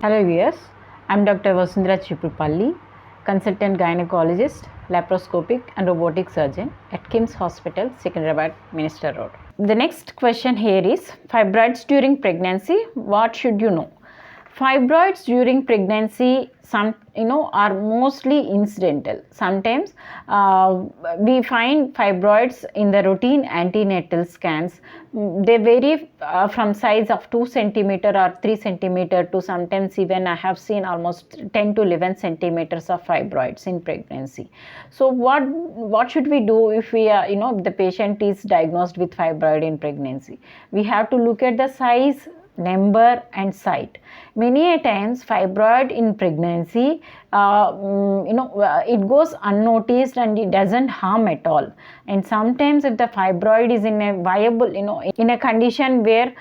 Hello viewers, I am Dr. Vasundara Cheepurupalli, consultant gynecologist, laparoscopic and robotic surgeon at 𝗗𝗂𝗊𝗚 Hospital, Secunderabad, Minister Road. The next question here is fibroids during pregnancy. What should you know? Fibroids during pregnancy are mostly incidental. Sometimes we find fibroids in the routine antenatal scans. They vary from size of 2 centimeter or 3 centimeter to sometimes even I have seen almost 10 to 11 centimeters of fibroids in pregnancy. So what should we do if we if the patient is diagnosed with fibroid in pregnancy? We have to look at the size, number and site. Many a times fibroid in pregnancy it goes unnoticed and it doesn't harm at all, and sometimes if the fibroid is in a viable in a condition where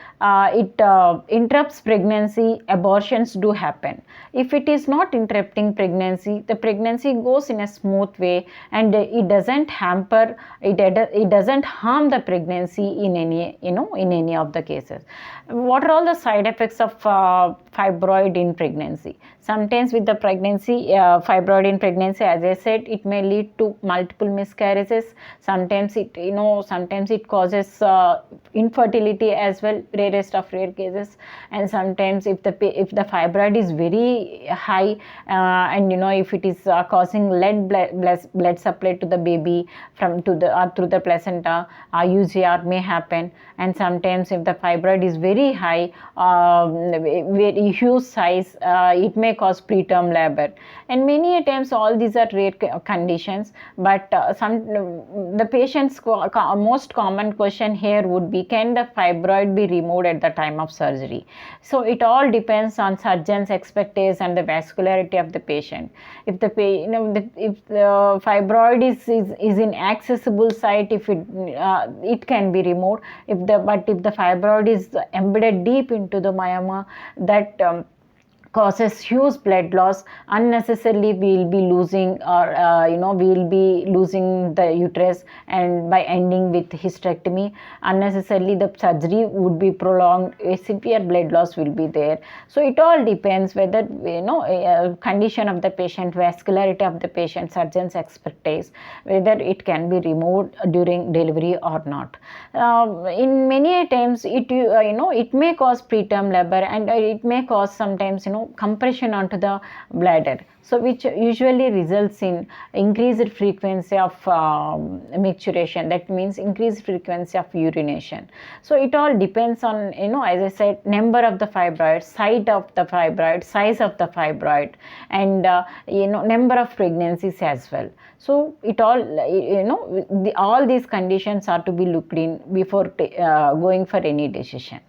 it interrupts pregnancy, abortions do happen. If it is not interrupting pregnancy, the pregnancy goes in a smooth way and it doesn't hamper it doesn't harm the pregnancy in any in any of the cases. What are all the side effects of fibroid in pregnancy? Sometimes with the pregnancy, fibroid in pregnancy, as I said, it may lead to multiple miscarriages. Sometimes it causes infertility as well, rarest of rare cases. And sometimes if the fibroid is very high and if it is causing lead blood supply to the baby through the placenta, UGR may happen. And sometimes if the fibroid is very high, very huge size, it may cause preterm labor. And many times all these are rare conditions, but the patient's most common question here would be, can the fibroid be removed at the time of surgery? So it all depends on surgeon's expertise and the vascularity of the patient. If the if the fibroid is in accessible site, if it can be removed. But if the fibroid is embedded deep into the myoma, that causes huge blood loss, unnecessarily we will be losing we will be losing the uterus, and by ending with hysterectomy, unnecessarily the surgery would be prolonged, a severe blood loss will be there. So it all depends whether condition of the patient, vascularity of the patient, surgeon's expertise, whether it can be removed during delivery or not. In many times it may cause preterm labor, and it may cause sometimes compression onto the bladder, so which usually results in increased frequency of micturition. That means increased frequency of urination. So it all depends on as I said, number of the fibroid, site of the fibroid, size of the fibroid, and number of pregnancies as well. So it all all these conditions are to be looked in before going for any decision.